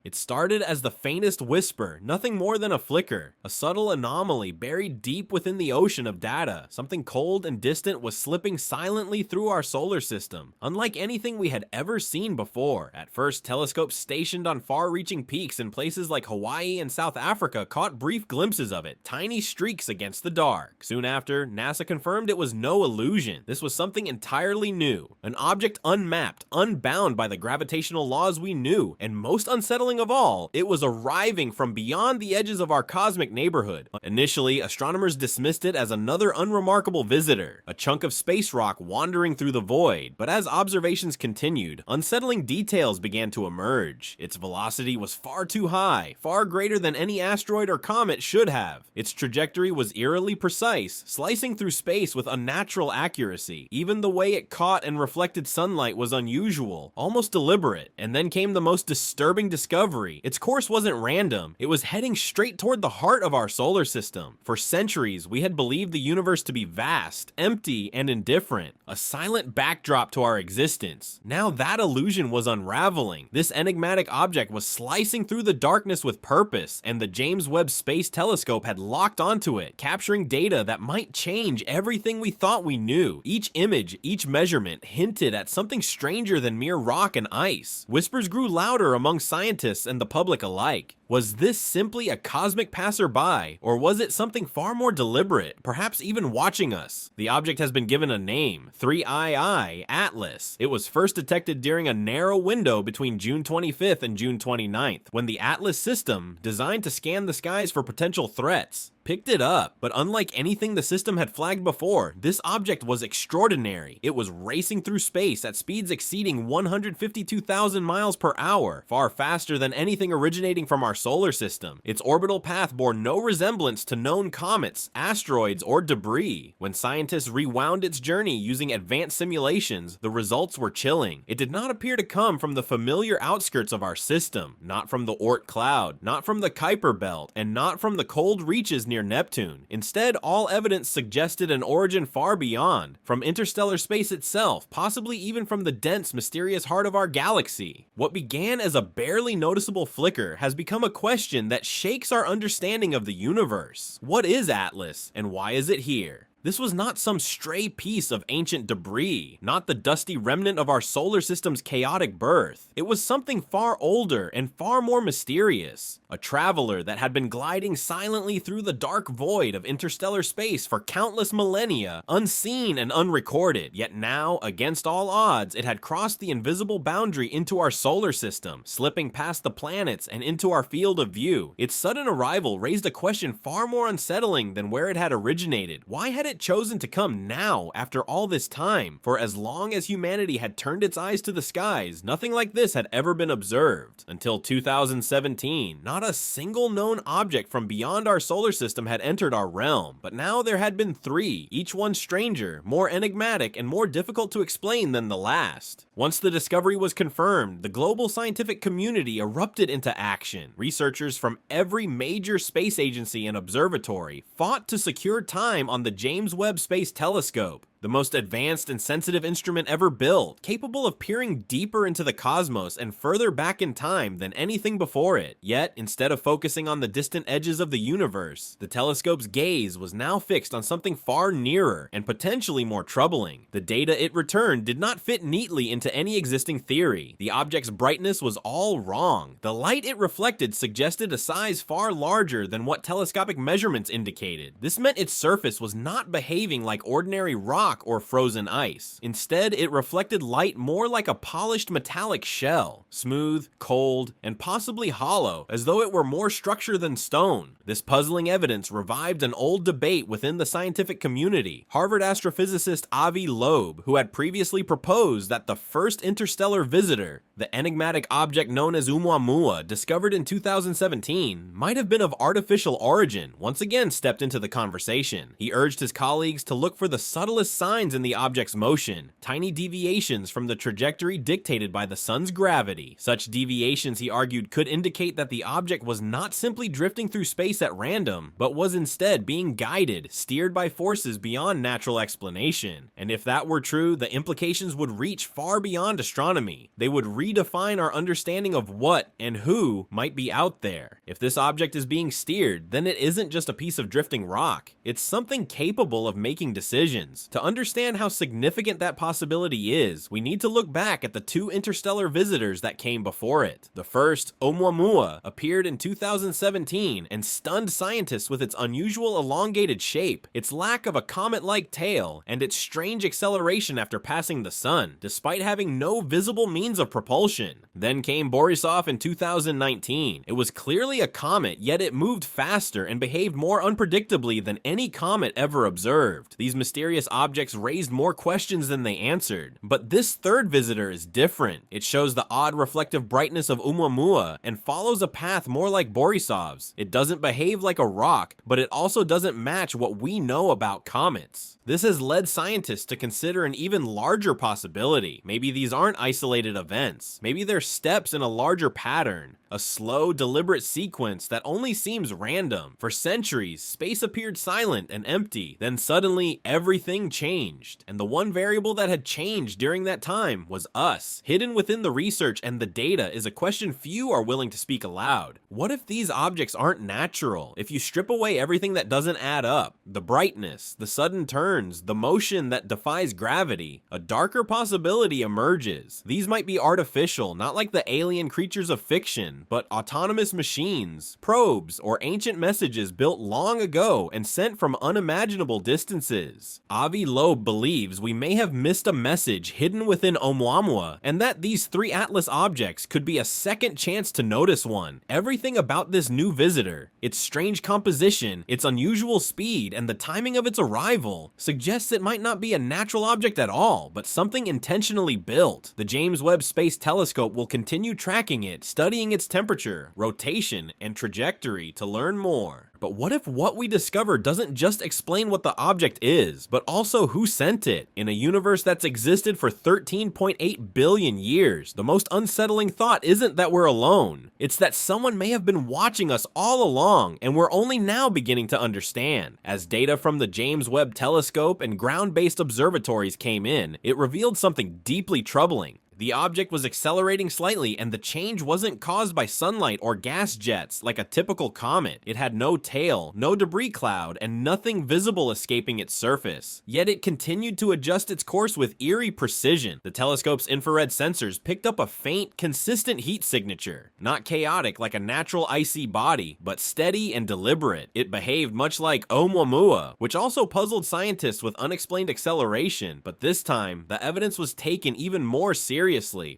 It started as the faintest whisper, nothing more than a flicker, a subtle anomaly buried deep within the ocean of data. Something cold and distant was slipping silently through our solar system, unlike anything we had ever seen before. At first, telescopes stationed on far-reaching peaks in places like Hawaii and South Africa caught brief glimpses of it, tiny streaks against the dark. Soon after, NASA confirmed it was no illusion. This was something entirely new, an object unmapped, unbound by the gravitational laws we knew, and most unsettling of all, it was arriving from beyond the edges of our cosmic neighborhood. Initially, astronomers dismissed it as another unremarkable visitor, a chunk of space rock wandering through the void, but as observations continued, unsettling details began to emerge. Its velocity was far too high, far greater than any asteroid or comet should have. Its trajectory was eerily precise, slicing through space with unnatural accuracy. Even the way it caught and reflected sunlight was unusual, almost deliberate. And then came the most disturbing discovery. Its course wasn't random, it was heading straight toward the heart of our solar system. For centuries, we had believed the universe to be vast, empty, and indifferent, a silent backdrop to our existence. Now that illusion was unraveling. This enigmatic object was slicing through the darkness with purpose, and the James Webb Space Telescope had locked onto it, capturing data that might change everything we thought we knew. Each image, each measurement hinted at something stranger than mere rock and ice. Whispers grew louder among scientists and the public alike. Was this simply a cosmic passerby, or was it something far more deliberate, perhaps even watching us? The object has been given a name, 3II Atlas. It was first detected during a narrow window between June 25th and June 29th, when the Atlas system, designed to scan the skies for potential threats, picked it up. But unlike anything the system had flagged before, this object was extraordinary. It was racing through space at speeds exceeding 152,000 miles per hour, far faster than anything originating from our solar system. Its orbital path bore no resemblance to known comets, asteroids, or debris. When scientists rewound its journey using advanced simulations, the results were chilling. It did not appear to come from the familiar outskirts of our system, not from the Oort cloud, not from the Kuiper belt, and not from the cold reaches near Neptune. Instead, all evidence suggested an origin far beyond, from interstellar space itself, possibly even from the dense, mysterious heart of our galaxy. What began as a barely noticeable flicker has become a question that shakes our understanding of the universe. What is Atlas, and why is it here? This was not some stray piece of ancient debris, not the dusty remnant of our solar system's chaotic birth. It was something far older and far more mysterious. A traveler that had been gliding silently through the dark void of interstellar space for countless millennia, unseen and unrecorded. Yet now, against all odds, it had crossed the invisible boundary into our solar system, slipping past the planets and into our field of view. Its sudden arrival raised a question far more unsettling than where it had originated. Why had it chosen to come now, after all this time? For as long as humanity had turned its eyes to the skies, nothing like this had ever been observed. Until 2017, not a single known object from beyond our solar system had entered our realm. But now there had been three, each one stranger, more enigmatic, and more difficult to explain than the last. Once the discovery was confirmed, the global scientific community erupted into action. Researchers from every major space agency and observatory fought to secure time on the James Webb Space Telescope, the most advanced and sensitive instrument ever built, capable of peering deeper into the cosmos and further back in time than anything before it. Yet, instead of focusing on the distant edges of the universe, the telescope's gaze was now fixed on something far nearer and potentially more troubling. The data it returned did not fit neatly into any existing theory. The object's brightness was all wrong. The light it reflected suggested a size far larger than what telescopic measurements indicated. This meant its surface was not behaving like ordinary rock or frozen ice. Instead, it reflected light more like a polished metallic shell, smooth, cold, and possibly hollow, as though it were more structure than stone. This puzzling evidence revived an old debate within the scientific community. Harvard astrophysicist Avi Loeb, who had previously proposed that the first interstellar visitor, the enigmatic object known as Oumuamua, discovered in 2017, might have been of artificial origin, once again stepped into the conversation. He urged his colleagues to look for the subtlest signs in the object's motion, tiny deviations from the trajectory dictated by the sun's gravity. Such deviations, he argued, could indicate that the object was not simply drifting through space at random, but was instead being guided, steered by forces beyond natural explanation. And if that were true, the implications would reach far beyond astronomy. They would redefine our understanding of what and who might be out there. If this object is being steered, then it isn't just a piece of drifting rock. It's something capable of making decisions. To understand how significant that possibility is, we need to look back at the two interstellar visitors that came before it. The first, Oumuamua, appeared in 2017 and stunned scientists with its unusual elongated shape, its lack of a comet-like tail, and its strange acceleration after passing the sun, despite having no visible means of propulsion. Then came Borisov in 2019. It was clearly a comet, yet it moved faster and behaved more unpredictably than any comet ever observed. These mysterious objects raised more questions than they answered. But this third visitor is different. It shows the odd reflective brightness of Oumuamua and follows a path more like Borisov's. It doesn't behave like a rock, but it also doesn't match what we know about comets. This has led scientists to consider an even larger possibility. Maybe these aren't isolated events. Maybe they're steps in a larger pattern, a slow, deliberate sequence that only seems random. For centuries, space appeared silent and empty. Then suddenly, everything changed. And the one variable that had changed during that time was us. Hidden within the research and the data is a question few are willing to speak aloud. What if these objects aren't natural? If you strip away everything that doesn't add up, the brightness, the sudden turns, the motion that defies gravity, a darker possibility emerges. These might be artificial, not like the alien creatures of fiction, but autonomous machines, probes, or ancient messages built long ago and sent from unimaginable distances. Avi Loeb believes we may have missed a message hidden within Oumuamua, and that these three Atlas objects could be a second chance to notice one. Everything about this new visitor, its strange composition, its unusual speed, and the timing of its arrival, suggests it might not be a natural object at all, but something intentionally built. The James Webb Space Telescope will continue tracking it, studying its temperature, rotation, and trajectory to learn more. But what if what we discover doesn't just explain what the object is, but also who sent it? In a universe that's existed for 13.8 billion years, the most unsettling thought isn't that we're alone. It's that someone may have been watching us all along, and we're only now beginning to understand. As data from the James Webb Telescope and ground-based observatories came in, it revealed something deeply troubling. The object was accelerating slightly, and the change wasn't caused by sunlight or gas jets like a typical comet. It had no tail, no debris cloud, and nothing visible escaping its surface. Yet it continued to adjust its course with eerie precision. The telescope's infrared sensors picked up a faint, consistent heat signature. Not chaotic like a natural icy body, but steady and deliberate. It behaved much like Oumuamua, which also puzzled scientists with unexplained acceleration, but this time, the evidence was taken even more seriously.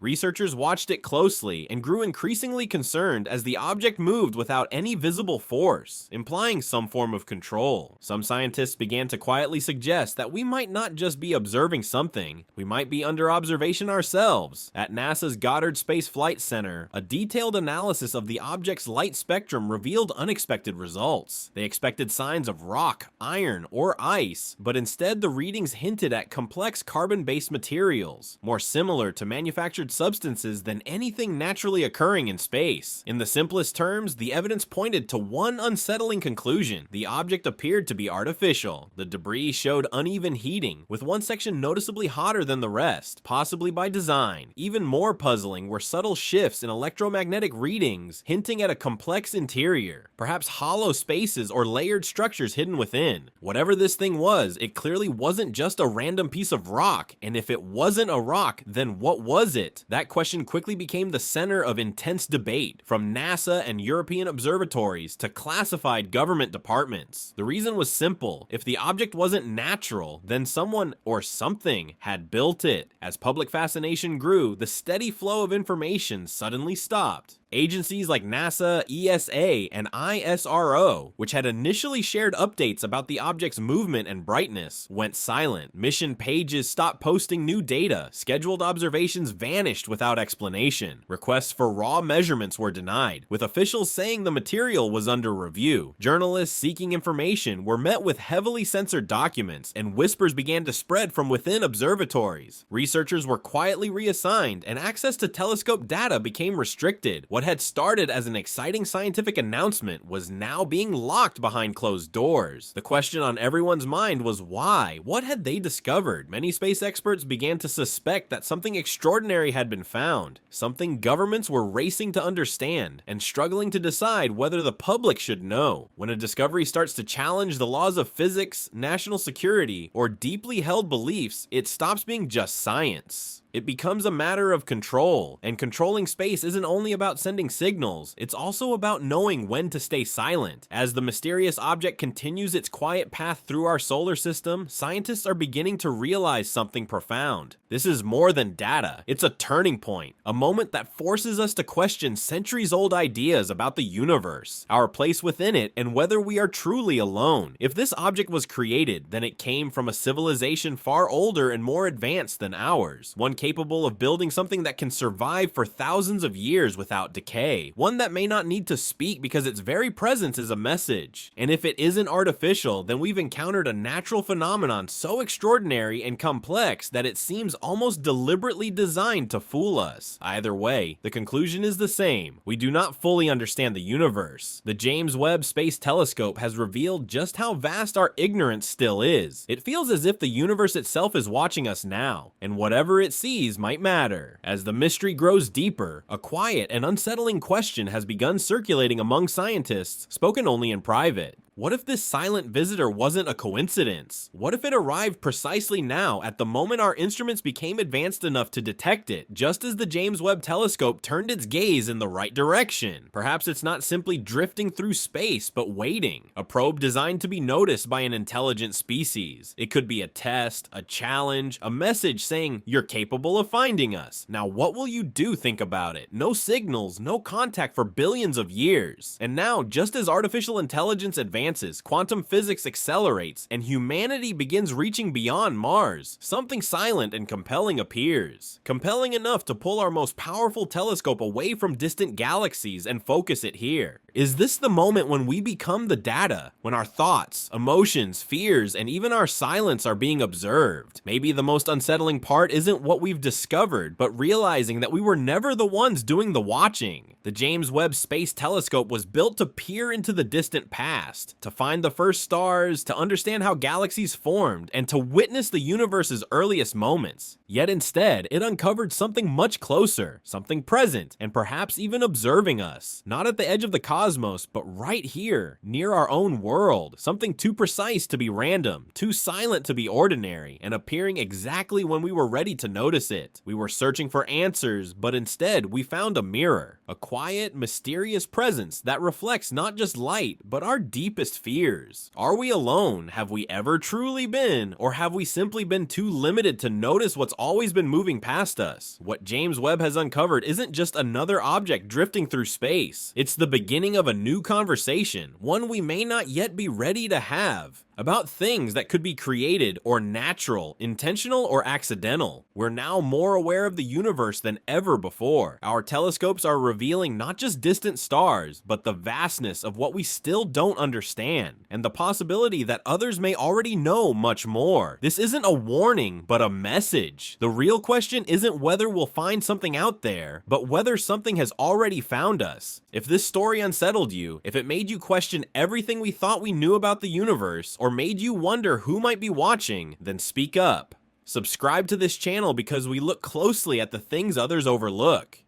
Researchers watched it closely and grew increasingly concerned as the object moved without any visible force, implying some form of control. Some scientists began to quietly suggest that we might not just be observing something, we might be under observation ourselves. At NASA's Goddard Space Flight Center, a detailed analysis of the object's light spectrum revealed unexpected results. They expected signs of rock, iron, or ice, but instead the readings hinted at complex carbon-based materials, more similar to manufactured substances than anything naturally occurring in space. In the simplest terms, the evidence pointed to one unsettling conclusion. The object appeared to be artificial. The debris showed uneven heating, with one section noticeably hotter than the rest, possibly by design. Even more puzzling were subtle shifts in electromagnetic readings, hinting at a complex interior, perhaps hollow spaces or layered structures hidden within. Whatever this thing was, it clearly wasn't just a random piece of rock, and if it wasn't a rock, then what was it? That question quickly became the center of intense debate, from NASA and European observatories to classified government departments. The reason was simple. If the object wasn't natural, then someone or something had built it. As public fascination grew, the steady flow of information suddenly stopped. Agencies like NASA, ESA, and ISRO, which had initially shared updates about the object's movement and brightness, went silent. Mission pages stopped posting new data. Scheduled observations vanished without explanation. Requests for raw measurements were denied, with officials saying the material was under review. Journalists seeking information were met with heavily censored documents, and whispers began to spread from within observatories. Researchers were quietly reassigned, and access to telescope data became restricted. What What had started as an exciting scientific announcement was now being locked behind closed doors. The question on everyone's mind was why? What had they discovered? Many space experts began to suspect that something extraordinary had been found, something governments were racing to understand, and struggling to decide whether the public should know. When a discovery starts to challenge the laws of physics, national security, or deeply held beliefs, it stops being just science. It becomes a matter of control, and controlling space isn't only about sending signals, it's also about knowing when to stay silent. As the mysterious object continues its quiet path through our solar system, scientists are beginning to realize something profound. This is more than data, it's a turning point, a moment that forces us to question centuries-old ideas about the universe, our place within it, and whether we are truly alone. If this object was created, then it came from a civilization far older and more advanced than ours, one capable of building something that can survive for thousands of years without decay, one that may not need to speak because its very presence is a message. And if it isn't artificial, then we've encountered a natural phenomenon so extraordinary and complex that it seems almost deliberately designed to fool us. Either way, the conclusion is the same. We do not fully understand the universe. The James Webb Space Telescope has revealed just how vast our ignorance still is. It feels as if the universe itself is watching us now, and whatever it sees might matter. As the mystery grows deeper, a quiet and unsettling question has begun circulating among scientists, spoken only in private. What if this silent visitor wasn't a coincidence? What if it arrived precisely now, at the moment our instruments became advanced enough to detect it, just as the James Webb Telescope turned its gaze in the right direction? Perhaps it's not simply drifting through space, but waiting. A probe designed to be noticed by an intelligent species. It could be a test, a challenge, a message saying, "You're capable of finding us. Now what will you do? Think about it. No signals, no contact for billions of years." And now, just as artificial intelligence advances, quantum physics accelerates, and humanity begins reaching beyond Mars, something silent and compelling appears. Compelling enough to pull our most powerful telescope away from distant galaxies and focus it here. Is this the moment when we become the data? When our thoughts, emotions, fears, and even our silence are being observed? Maybe the most unsettling part isn't what we've discovered, but realizing that we were never the ones doing the watching. The James Webb Space Telescope was built to peer into the distant past, to find the first stars, to understand how galaxies formed, and to witness the universe's earliest moments. Yet instead, it uncovered something much closer, something present, and perhaps even observing us. Not at the edge of the cosmos, but right here, near our own world. Something too precise to be random, too silent to be ordinary, and appearing exactly when we were ready to notice it. We were searching for answers, but instead we found a mirror. A quiet, mysterious presence that reflects not just light, but our deepest fears. Are we alone? Have we ever truly been? Or have we simply been too limited to notice what's always been moving past us? What James Webb has uncovered isn't just another object drifting through space. It's the beginning of a new conversation, one we may not yet be ready to have, about things that could be created or natural, intentional or accidental. We're now more aware of the universe than ever before. Our telescopes are revealing not just distant stars, but the vastness of what we still don't understand, and the possibility that others may already know much more. This isn't a warning, but a message. The real question isn't whether we'll find something out there, but whether something has already found us. If this story unsettled you, if it made you question everything we thought we knew about the universe, or made you wonder who might be watching, then speak up. Subscribe to this channel because we look closely at the things others overlook.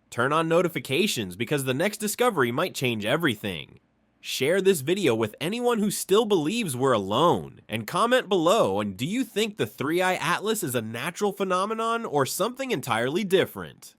Turn on notifications because the next discovery might change everything. Share this video with anyone who still believes we're alone. And comment below, and do you think the Three-Eye Atlas is a natural phenomenon or something entirely different?